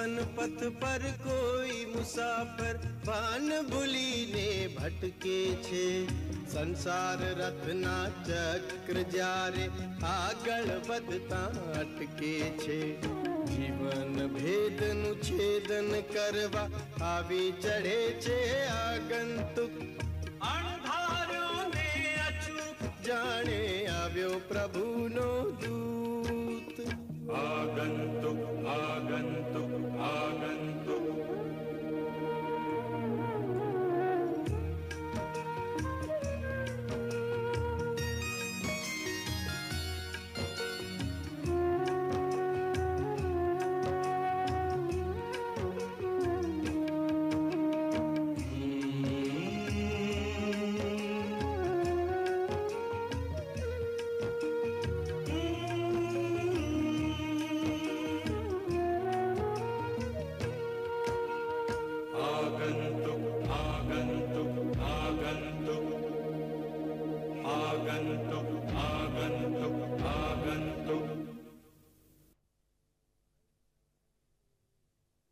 जीवन पथ पर कोई मुसाफर भान भूलीने भटके छे। संसार रथना चक्र जारे आगळ વધતા અટકે છે। जीवन भेदनु छेदन करवा આવી ચढ़े छे आगंतुक। अणधार्यो ने अचूक जाने આવ્યો प्रभुनो दूत। आगंतुक आगंतुक आगंतुक।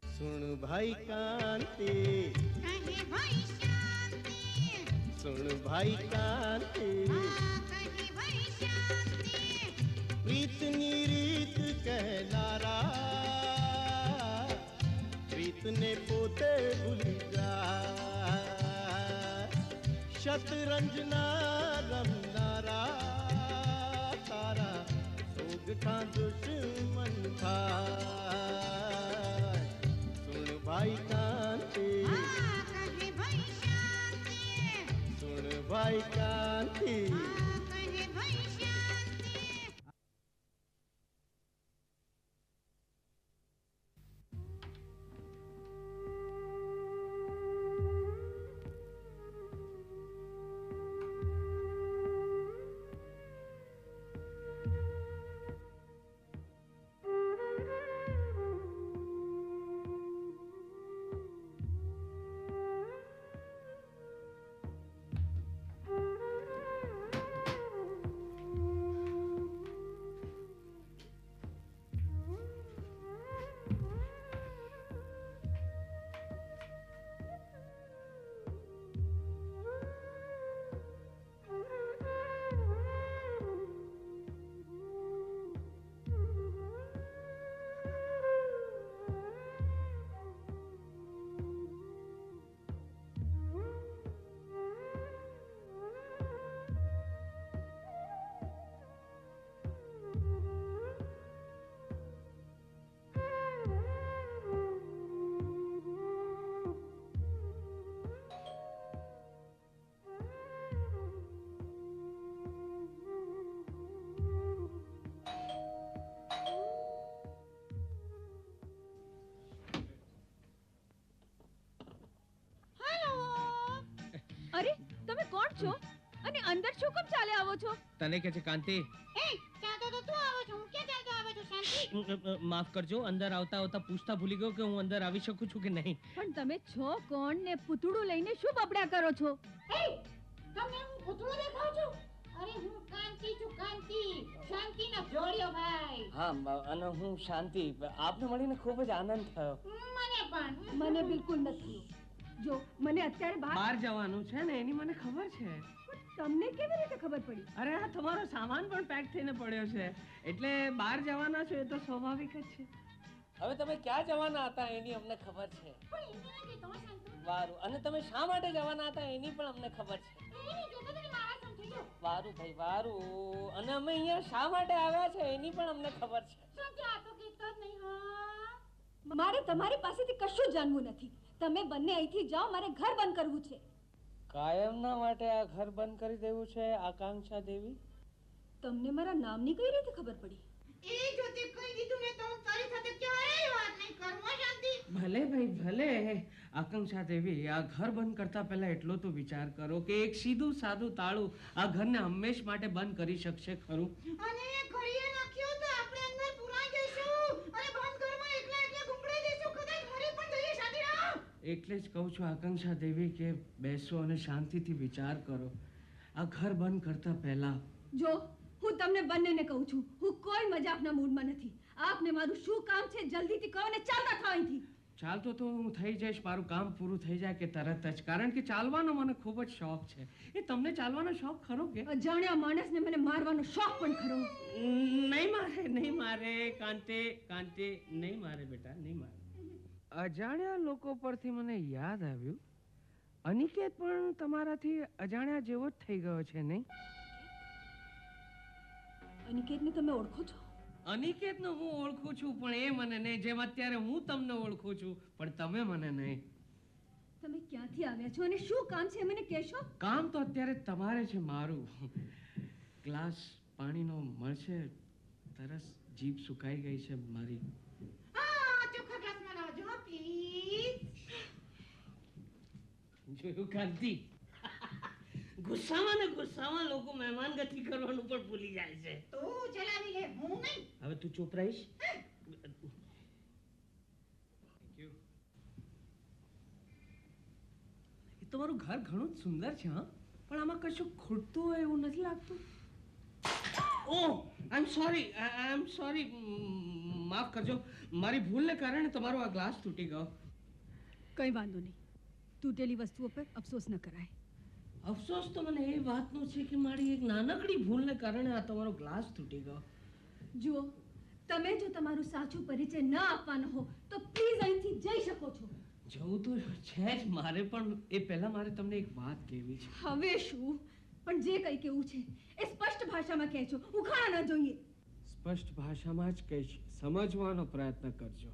सुन भाई कांति कहे भाई शांति। सुन भाई कांति कहे भाई शांति। प्रीतनी रीत कहलारा प्रीत ने पोते भूली जा। शतरंजना रमनारा तारा सोग था दुश्मन था। भाई कांति कहे भाई शांति। सुन भाई कांति कहे भाई शांति। અરે તમે કોણ છો અને અંદર શું કામ ચાલે આવો છો? તને કે છે કાંતિ? એ ચાતો તો તું આવો છો, હું ક્યાં ચાતો આવે છું? શાંતિ. માફ કરજો, અંદર આવતા આવતા પૂછતા ભૂલી ગયો કે હું અંદર આવી શકું છું કે નહીં. પણ તમે છો કોણ ને પૂતળું લઈને શું બબડા કરો છો? એ તમને હું પૂતળો દેખાઉં છું? અરે હું કાંતિ છું, કાંતિ. શાંતિનો જોડિયો ભાઈ. હા, અને હું શાંતિ. આપને મળીને ખૂબ જ આનંદ થયો. મને પણ. મને બિલકુલ નથી. જો મને અત્યારે બહાર જવાનું છે ને એની મને ખબર છે. તમને કેવી રીતે ખબર પડી? અરે આ તમારો સામાન પણ પેક થઈને પડ્યો છે એટલે બહાર જવાના છો એ તો સ્વાભાવિક જ છે. હવે તમે ક્યાં જવાના હતા એની અમને ખબર છે. પણ એને કે તો શાંતિ. વારું. અને તમે શા માટે જવાના હતા એની પણ અમને ખબર છે. એને જોતો તને મારા સમજી ગયો. વારું ભાઈ વારું. અને અમે અહીંયા શા માટે આવ્યા છે એની પણ અમને ખબર છે. શાંતિ આ તો કહેતો જ નહીં. હા, મારે તમારી પાસેથી કશું જાણવું નથી. તમે બંને અહીંથી જાઓ, મારે ઘર બંધ કરવું છે. કાયમના માટે આ ઘર બંધ કરી દેવું છે આકાંક્ષા દેવી? તમને મારા નામની કઈ રીતે ખબર પડી? એ જોતે કહી દીધું ને તો તારી સાથે ક્યારેય વાત નહીં કરું. શાંતિ. ભલે ભાઈ ભલે. આકાંક્ષા દેવી, આ ઘર બંધ કરતા પહેલા એટલો તો વિચાર કરો કે એક સીધું સાદું તાળું આ ઘરને હંમેશ માટે બંધ કરી શકશે ખરું? અને ઘડીએ નાખ્યો તો આપણે અંદર પુરાઈ જઈશું અને બંધ ઘરમાં એકલા એકલા ગુંગળાઈ જઈશું. કદાચ મરી પણ જઈએ. શાંતિ રાહ. એટલે જ કહું છું આકાંક્ષા દેવી કે બેસો અને શાંતિથી વિચાર કરો આ ઘર બંધ કરતા પહેલા. જો હું તમને બંનેને કહું છું, હું કોઈ મજાકના મૂડમાં નથી. આપને મારું શું કામ છે જલ્દીથી કહો ને ચાલતા થાઓ અહીંથી. ચાલતો તો હું થઈ જઈશ, મારું કામ પૂરું થઈ જાય કે તરત જ, કારણ કે ચાલવાનો મને ખૂબ જ શોખ છે. એ તમને ચાલવાનો શોખ ખરો કે? અજાણ્યા માણસને મને મારવાનો શોખ પણ ખરો. નહીં મારે કાંતે નહીં મારે બેટા, નહીં મારે. અજાણ્યા લોકો પરથી મને યાદ આવ્યું, અનિકેત પણ તમારાથી અજાણ્યા જેવો જ થઈ ગયો છે નહીં? અનિકેતને તમે ઓળખો છો? અનિકેતને હું ઓળખું છું, પણ એ મને નહીં, જેમ અત્યારે હું તમને ઓળખું છું, પણ તમે મને નહીં. તમે ક્યાંથી આવ્યા છો અને શું કામ છે મને કહેશો? કામ તો અત્યારે તમારે છે મારું. ગ્લાસ પાણીનો મળશે? તરસ જીભ સુકાઈ ગઈ છે મારી. ચોખ્ખા ગ્લાસમાં લાવજો પ્લીઝ. જોયું કાંતિ, ગુસ્સામાં લોકો મહેમાન ગતિ કરવાનું પણ ભૂલી જાય છે. તું ચલાવી લે, હું નહીં. હવે તું ચૂપ રહીશ? તમારું ઘર ઘણું જ સુંદર છે, હા, પણ આમાં કશું ખૂટતું હોય એવું નથી લાગતું? ઓહ, આઈ એમ સોરી, માફ કરજો, મારી ભૂલને કારણે તમારો આ ગ્લાસ તૂટી ગયો. કંઈ વાંધો નહીં, તૂટેલી વસ્તુઓ પર અફસોસ ન કરાય. અફસોસ તો મને એ વાતનો છે કે મારી એક નાનકડી ભૂલને કારણે આ તમારો ગ્લાસ તૂટી ગયો. જુઓ, તમે જો તમારું સાચું પરિચય ન આપવાનો હો તો પ્લીઝ અહીંથી જઈ શકો છો. જવું તો છે જ મારે, પણ એ પહેલા મારે તમને એક વાત કહેવી છે. હવે શું? પણ જે કંઈ કેવું છે એ સ્પષ્ટ ભાષામાં કહેજો, ઉખાણા ન જોઈએ. સ્પષ્ટ ભાષામાં જ કહીશ, સમજવાનો પ્રયત્ન કરજો.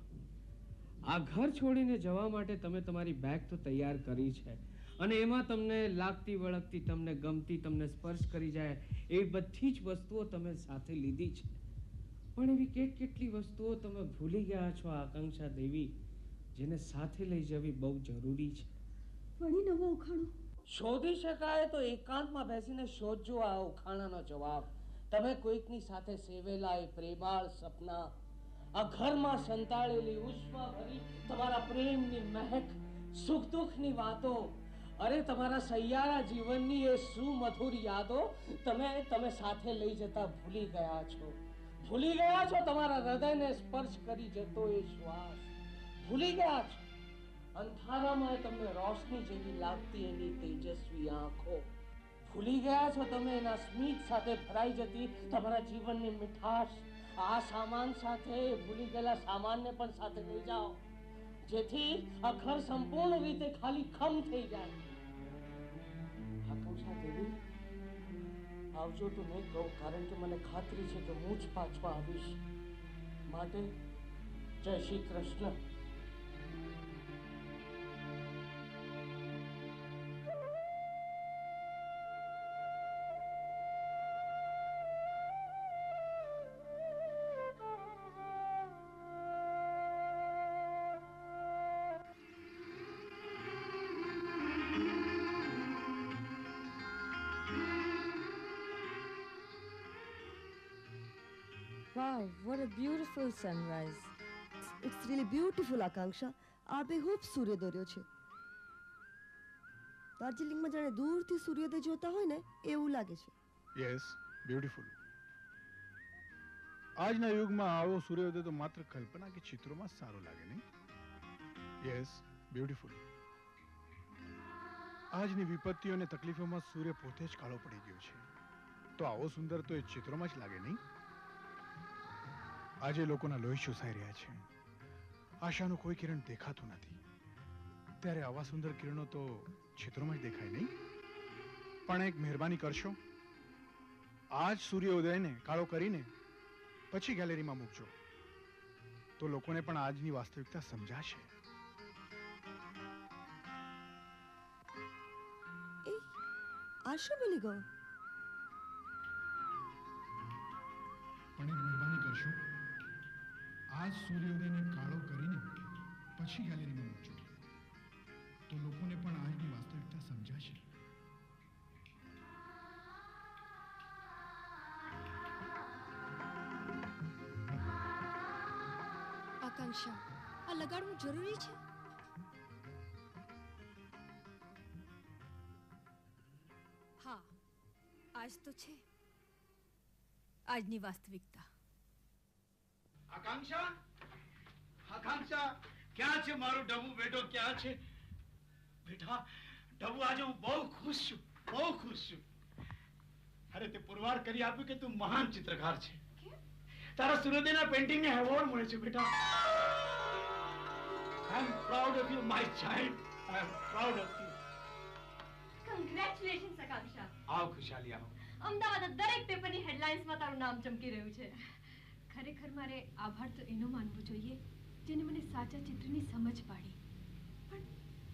આ ઘર છોડીને જવા માટે તમે તમારી બેગ તો તૈયાર કરી છે, અને એમાં તમને લાગતી વળગતી, તમને ગમતી, તમને સ્પર્શ કરી જાય એવી બધી જ વસ્તુઓ તમે સાથે લીધી છે, પણ એવી કેટલી વસ્તુઓ તમે ભૂલી ગયા છો આકાંક્ષા દેવી, જેને સાથે લઈ જવી બહુ જરૂરી છે. વળી નવો ઉખાણો? શોધી શકાય તો એકાંતમાં બેસીને શોધજો આ ઉખાણાનો જવાબ. તમે કોઈકની સાથે સેવેલા એ પ્રેમાળ સપના, આ ઘરમાં સંતાડેલી ઉષ્માભરી તમારા પ્રેમની મહેક, સુખ દુઃખની વાતો, અરે તમારા સૈયારા જીવનની એ સુમધુર યાદો તમે સાથે લઈ જતા ભૂલી ગયા છો. ભૂલી ગયા છો તમારા હૃદયને સ્પર્શ કરી જતો એ શ્વાસ. ભૂલી ગયા છો અંધારામાં તમને રોશની જેવી લાગતી એની તેજસ્વી આંખો. ભૂલી ગયા છો તમે એના સ્મિત સાથે ભરાઈ જતી તમારા જીવનની મીઠાશ. આ સામાન સાથે ભૂલી ગયેલા સામાનને પણ સાથે લઈ જાઓ, જેથી આ ઘર સંપૂર્ણ રીતે ખાલી ખમ થઈ જાય. આકાંક્ષા દેવી, આવજો તો નહીં કહું, કારણ કે મને ખાતરી છે કે હું જ પાછો આવીશ. માટે જય Shri Krishna. Wow, what a beautiful sunrise. It's really beautiful, આકાંક્ષા. આ બેહૂબ સૂર્ય દોર્યો છે. દાર્જિલિંગમાં જાણે દૂરથી સૂર્યોદય જોતા હોય ને એવું લાગે છે. Yes, beautiful. આજના યુગમાં આવો સૂર્યોદય તો માત્ર કલ્પના કે ચિત્રોમાં સારો લાગે નહીં? Yes, beautiful. આજની વિપત્તિઓ અને તકલીફોમાં સૂર્ય પોતે જ કાળો પડી ગયો છે, તો આવો સુંદર તો એ ચિત્રોમાં જ લાગે નહીં? આજે લોકોના લોહી ચૂસાઈ રહ્યા છે, આશાનું કોઈ કિરણ દેખાતું નથી, ત્યારે આવા સુંદર કિરણો તો ચિત્રોમાં જ દેખાય નહીં? પણ એક મહેરબાની કરશો, આજ સૂર્યોદયને કાળો કરીને પછી ગેલેરીમાં મૂકજો, તો લોકોને પણ આજની વાસ્તવિકતા સમજાશે. આ શું બોલી ગયો? પણ એક મહેરબાની કરશો, આજ સૂર્યોદયને કાળો કરીને પછી ગેલેરીમાં મૂકજો, તો લોકોને પણ આજની વાસ્તવિકતા સમજાશે. આકાંક્ષા, આ લગાડવું જરૂરી છે? હા, આજ તો છે આજની વાસ્તવિકતા. આકાંક્ષા, આકાંક્ષા, ક્યાં છે મારો ડબુ બેટો? ક્યાં છે બેટા? ડબુ, આજે હું બહુ ખુશ છું, બહુ ખુશ છું. અરે તે પુરવાર કરી આપ્યું કે તું મહાન ચિત્રકાર છે. તારા સૂર્યોદયના પેઇન્ટિંગને એવોર્ડ મળે છે બેટા. I am proud of you, my child. I am proud of you. Congratulations, આકાંક્ષા. આવ ખુશાલી, આવ. અમદાવાદના દરેક પેપરની હેડલાઇન્સમાં તારું નામ ચમકી રહ્યું છે. ખરેખર મારે આભાર તો એનો માનવો જોઈએ જેને મને સાચા ચિત્રની સમજ પાડી.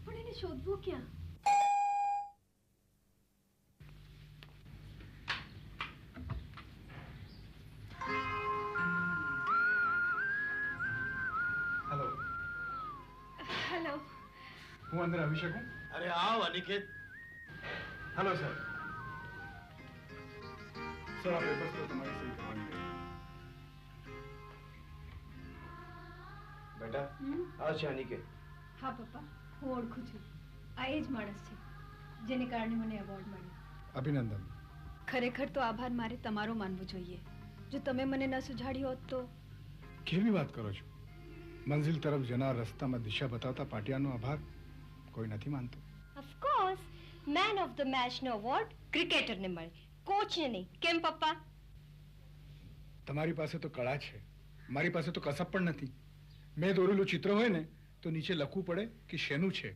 પણ એને શોધવું ક્યાં? હેલો. હેલો. હું અંદર આવી શકું? અરે આવ અનિકેત. Hello sir. સર, આ પેપર્સ પર તમારી સહી કરવાની છે. બેટા, આ છે અનિકેત. હા પપ્પા, હું ઓળખું છું. આ એ જ માણસ છે જેને કારણે મને એવોર્ડ મળ્યો. અભિનંદન. ખરેખર તો આભાર મારે તમારો માનવો જોઈએ. જો તમે મને ન સુઝાડ્યો હોત તો. કેવી વાત કરો છો? મંઝિલ તરફ જનાર રસ્તામાં દિશા બતાવતા પાટિયાનો આભાર કોઈ નથી માનતો. Of course, man of the match નો એવોર્ડ ક્રિકેટરને મળે, કોચને નહીં. કેમ પપ્પા? તમારી પાસે તો કળા છે, મારી પાસે તો કસબ પણ નથી. મેં દોરેલું ચિત્ર હોય ને તો નીચે લખવું પડે કે શેનું છે.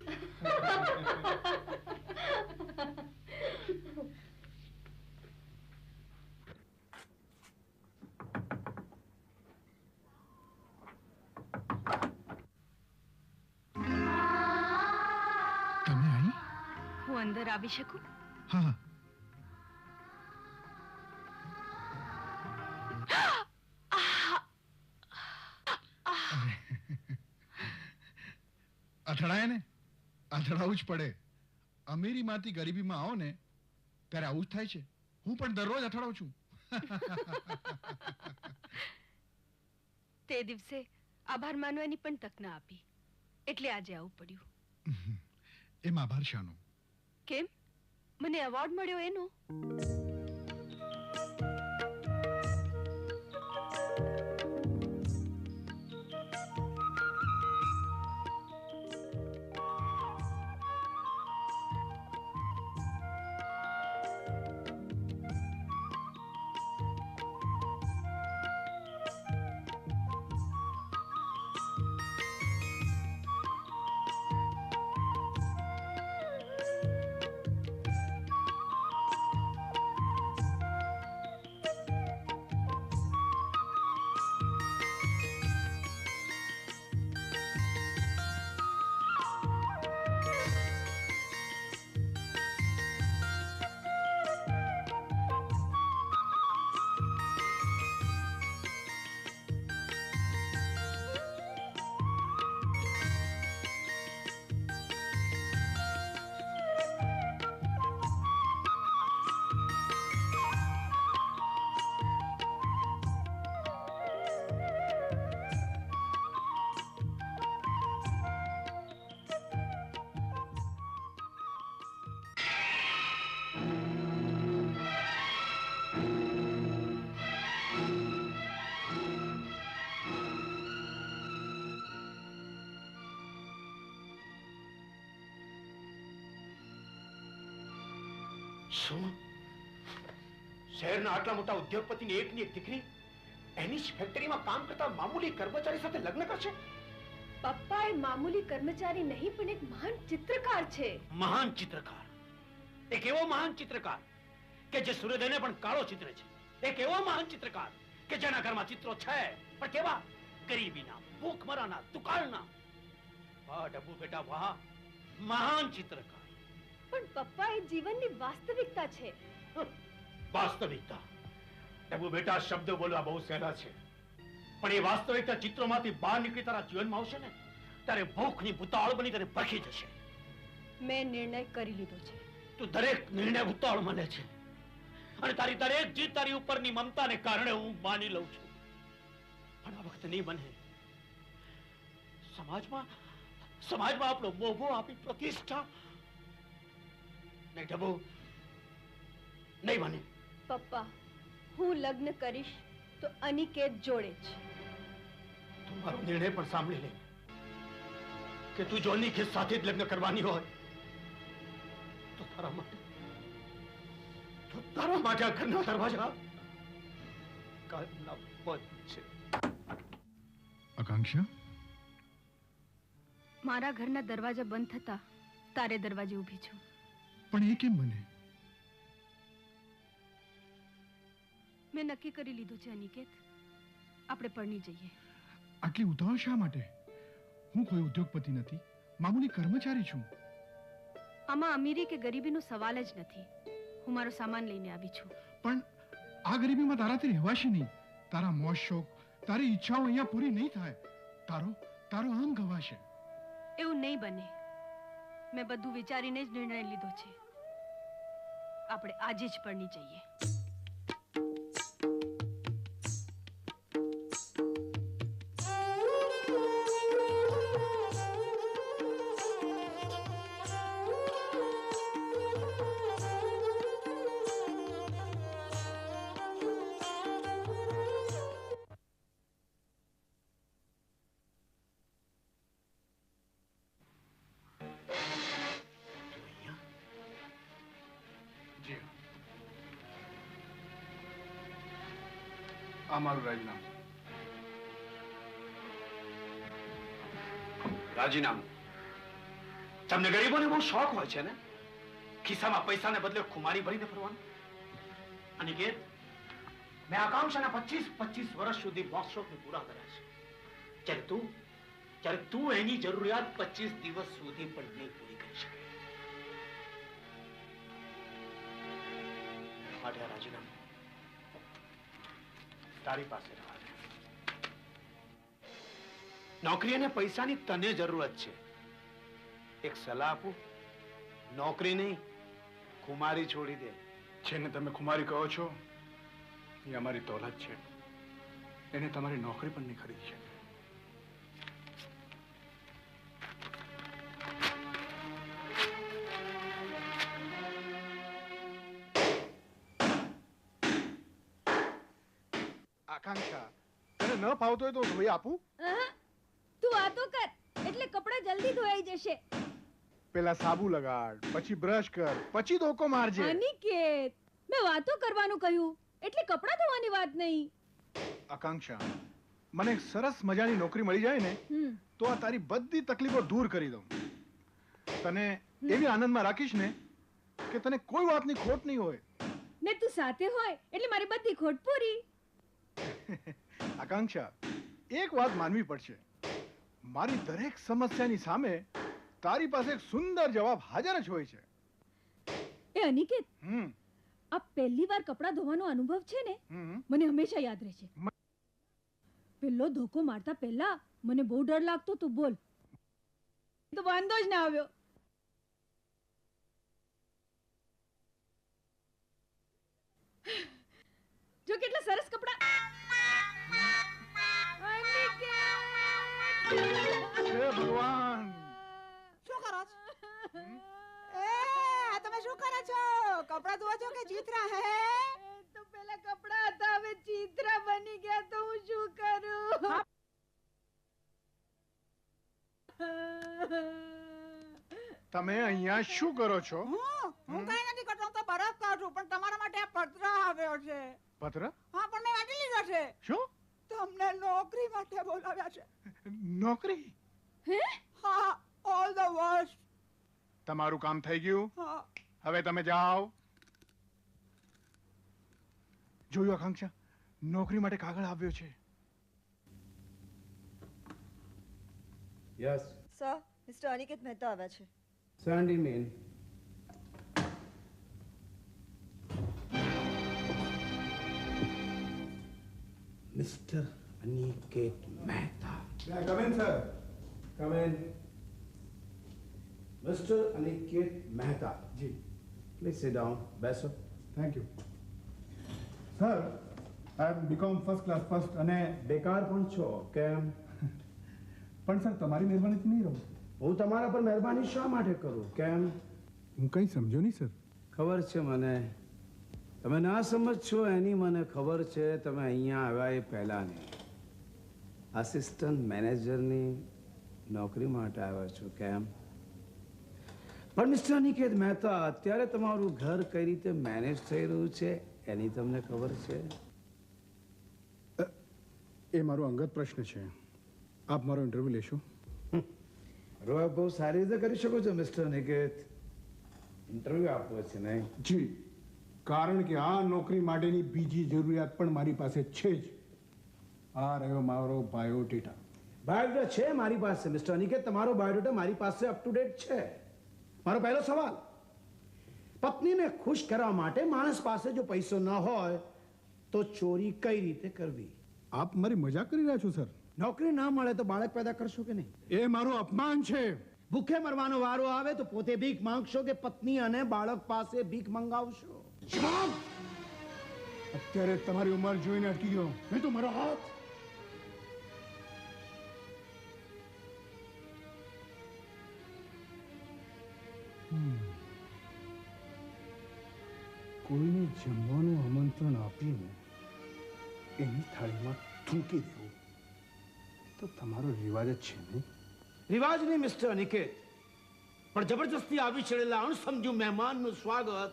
તમે અહીં? હું અંદર આવી શકું? હા હા. અથડાય ને? અથડાવું જ પડે. અમીરીમાંથી ગરીબીમાં આવો ને ત્યારે આવું જ થાય છે. હું પણ દરરોજ અથડાઉં છું. તે દિવસે આભાર માનવાની પણ તક ના આપી, એટલે આજે આવું પડ્યું. એમ આભાર શાનો? કેમ? મને એવોર્ડ મળ્યો એનો. શું? શહેરના આટલા મોટા ઉદ્યોગપતિની એકની એક દીકરી એની જ ફેક્ટરીમાં કામ કરતા મામૂલી કર્મચારી સાથે લગ્ન કરશે? પપ્પા એ મામૂલી કર્મચારી નહીં પણ એક મહાન ચિત્રકાર છે. મહાન ચિત્રકાર? એક એવો મહાન ચિત્રકાર કે જે સૂર્યોદયને પણ કાળો ચિત્રે છે. એક એવો મહાન ચિત્રકાર કે જેના ઘરમાં ચિત્રો છે પણ કેવા? ગરીબીના, ભૂખમરાના, દુકાળના. વાહ ડબ્બુ બેટા વાહ, મહાન ચિત્રકાર. પણ પપ્પા એ જીવનની વાસ્તવિકતા છે. વાસ્તવિકતા? ડબ્બુ બેટા, શબ્દો બોલવા બહુ સહેલા છે પણ એ વાસ્તવિકતા ચિત્રોમાંથી બહાર નીકળી તારા જીવનમાં આવશે ને ત્યારે ભૂખની ભૂતાળ બની તને ભરખી જશે. મેં નિર્ણય કરી લીધો છે. તું દરેક નિર્ણય ભૂતાળ મને છે અને તારી દરેક જીત તારી ઉપરની મમતાને કારણે હું માની લઉં છું. પણ આ વખતે નહીં બને. સમાજમાં આપણો મોભો, આપણી પ્રતિષ્ઠા નહીં ડબ્બુ, નહીં બને. પપ્પા, હું લગ્ન કરીશ તો અનિકેત જોડે જ. મારો નિર્ણય પણ સાંભળી લે કે તું જોની કે સાથે જ લગ્ન કરવાની હોય તો તારા માટે આ ઘરના દરવાજા કાયમના બંધ છે. આકાંક્ષા, મારા ઘરના દરવાજા બંધ થતા તારે દરવાજે ઊભી છું. પણ એ કેમ બને? મેં નક્કી કરી લીધું છે અનિકેત, આપણે પરણી જઈએ. આટલી ઉતાવળ શા માટે? હું કોઈ ઉદ્યોગપતિ નથી, મામૂલી કર્મચારી છું. આમાં અમીરી કે ગરીબીનો સવાલ જ નથી. હું મારો સામાન લઈને આવી છું. પણ આ ગરીબીમાં તારાથી રહેવાશે નહીં. તારા મોજ શોખ, તારી ઈચ્છાઓ અહીંયા પૂરી નહીં થાય. તારો આમ ગવાશે. એવું નહીં બને. મેં બધું વિચારીને જ નિર્ણય લીધો છે. આપણે આજે જ પરણી જઈએ. આ મારું રાજીનામું. રાજીનામું? તમને ગરીબોને બહુ શોખ હોય છે ને, ખિસ્સામાં પૈસાને બદલે ખુમારી ભરીને ફરવાનું. અનિકેત, મેં આકાંક્ષાના 25 વર્ષ સુધી મોજ શોખને પૂરા કર્યા છે. જ્યારે તું એની જરૂરિયાત 25 દિવસ સુધી પણ નહીં પૂરી કરી શકે. માટે આ રાજીનામું તારી પાસે રહેવા દે. નોકરી અને પૈસાની તને જરૂરત છે. એક સલાહ આપું, નોકરી નહીં, ખુમારી છોડી દે. જેને તમે ખુમારી કહો છો એ અમારી દોલત છે. એને તમારી નોકરી પણ નહીં ખરીદી શકે. આકાંક્ષા, તને ન ફાવતો હોય તો ધોઈ આપું? તું વાતો કર એટલે કપડાં જલ્દી ધોઈ જશે. પેલા સાબુ લગાડ, પછી બ્રશ કર, પછી ધોકો મારજે. અનિકેત, મેં વાતો કરવાનું કહ્યું એટલે કપડાં ધોવાની વાત નહીં. આકાંક્ષા, મને એક સરસ મજાની નોકરી મળી જાય ને તો આ તારી બધી તકલીફો દૂર કરી દઉં. તને એવી આનંદમાં રાખીશ ને કે તને કોઈ વાતની ખોટ નહીં હોય. ને તું સાથે હોય એટલે મારી બધી ખોટ પૂરી. આકાંક્ષા, એક વાત માનવી પડશે. મારી દરેક સમસ્યાની સામે તારી પાસે એક સુંદર જવાબ હાજર જ હોય છે. એ અનિકેત, આ પહેલી વાર કપડાં ધોવાનો અનુભવ છે ને, મને હંમેશા યાદ રહેશે. પેલો ધોકો મારતા પહેલા મને બહુ ડર લાગતો તો. બોલ, તો વાંધો જ ના આવ્યો. જો કેટલા સરસ કપડાં. ભગવાન, શું કરો છો? તમે શું કરો છો? કપડા ધોવા છો કે ચિત્રા? હે તો પેલા કપડા હતા, હવે ચિત્રા બની ગયા તો હું શું કરું? તમે અહીંયા શું કરો છો? હું કઈ નથી કરતો, તો બરફ કાઢું. પણ તમારા માટે આ પત્ર આવ્યો છે. પત્ર? હા, પણ મેં વાંચી લીધો છે. શું? તમને નોકરી માટે બોલાવ્યા છે. નોકરી? હે? હા, ઓલ ધ વર્સ્ટ. તમારું કામ થઈ ગયું? હા. હવે તમે જાઓ. જોયું આકાંક્ષા, નોકરી માટે કાગળ આવ્યો છે. Yes sir, mister Aniket Mehta આવ્યા છે. Send him in. Mr. Aniket Mehta. Yeah, come in, sir. Come in. Mr. Aniket Mehta. Ji. Please sit down. Beso. Thank you. Sir, I have become first class first અને બેકાર પણ છો કેમ? પણ sir તમારી મહેરબાનીથી નહીં રહું. હું તમારા પર મહેરબાની શા માટે કરું? કેમ? હું કંઈ સમજો નહીં સર. ખબર છે મને, તમે ના સમજ છો એની મને ખબર છે. તમે અહીંયા આવ્યા એ પહેલાંની. આસિસ્ટન્ટ મેનેજરની નોકરી માટે આવ્યા છો કેમ? પણ મિસ્ટર અનિકેત મહેતા, અત્યારે તમારું ઘર કઈ રીતે મેનેજ થઈ રહ્યું છે એની તમને ખબર છે? એ મારો અંગત પ્રશ્ન છે. આપ મારો ઇન્ટરવ્યુ લેશો? રોય બહુ સારી રીતે કરી શકો છો મિસ્ટર અનિકેત. ઇન્ટરવ્યુ આપવો છે નહીં? જી, કારણ કે આ નોકરી માટેની બીજી જરૂરિયાત પણ મારી પાસે છે જ. આ રહ્યો મારો બાયોડેટા. બાયોડેટા છે મારી પાસે મિસ્ટર અનિકેત. તમારો બાયોડેટા મારી પાસે અપ ટુ ડેટ છે. મારો પહેલો સવાલ, પત્નીને ખુશ કરવા માટે માણસ પાસે જો પૈસો ન હોય તો ચોરી કઈ રીતે કરવી? આપ મારી મજાક કરી રહ્યા છો સર? નોકરી ના મળે તો બાળક પેદા કરશો કે નહીં? એ મારું અપમાન છે. ભૂખે મરવાનો વારો આવે તો પોતે ભીખ માંગશો કે પત્ની અને બાળક પાસે ભીખ મંગાવશો? અત્યારે તમારી ઉંમર જોઈને અટકી ગયો. નહીં તો મારો હાથ. કોઈને જમવાનું આમંત્રણ આપીને એની થાળીમાં થૂંકી દેવું તો તમારો રિવાજ જ છે નહીં? રિવાજ નહીં મિસ્ટર અનિકેત, પણ જબરજસ્તી આવી ચડેલા અણસમજુ મહેમાનનું સ્વાગત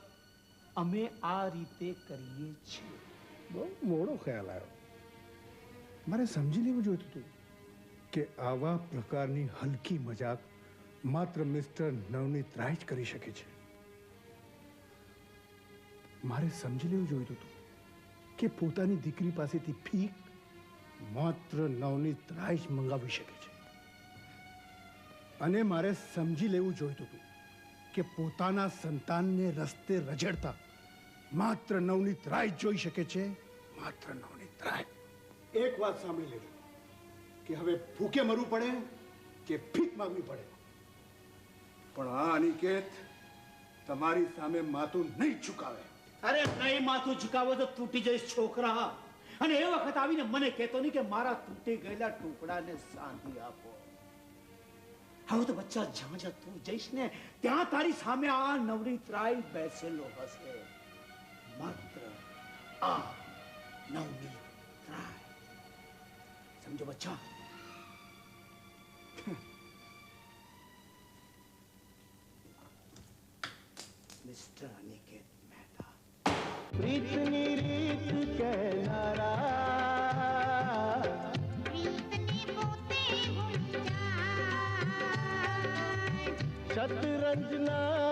અમે આ રીતે કરીએ છીએ. બહુ મોડો ખ્યાલ આવ્યો. મારે સમજી લેવું જોઈતું હતું કે આવા પ્રકારની હલકી મજાક માત્ર મિસ્ટર નવનીત રાય જ કરી શકે છે. મારે સમજી લેવું જોઈતું હતું કે પોતાની દીકરી પાસેથી ભીખ માત્ર નવનીત રાય જ મંગાવી શકે છે. અને મારે સમજી લેવું જોઈતું હતું કે પોતાના સંતાનને રસ્તે રઝળતા માત્ર નવનીત રાય જ જોઈ શકે છે. માત્ર નવનીત રાય. એક વાત સાંભળી લેજો કે હવે ભૂખે મરવું પડે કે ભીખ માંગવી પડે, પણ આ અનિકેત તમારી સામે માથું નહીં ઝુકાવે. અરે નહીં માથું ઝુકાવો તો તૂટી જઈશ છોકરા. અને એ વખત આવીને મને કહેતો નહીં કે મારા તૂટી ગયેલા ટુકડાને સાંધી આપો. હવે તો બચ્ચા જ્યાં જ્યાં તું જઈશ ને ત્યાં તારી સામે આ નવનીત રાય બેસેલો હશે. માત્ર આ નવનીત રાય. સમજો બચ્ચા? મિસ્ટર અનિકેત મહેતા. પ્રીતની રીત કહેનારા, શતરંજના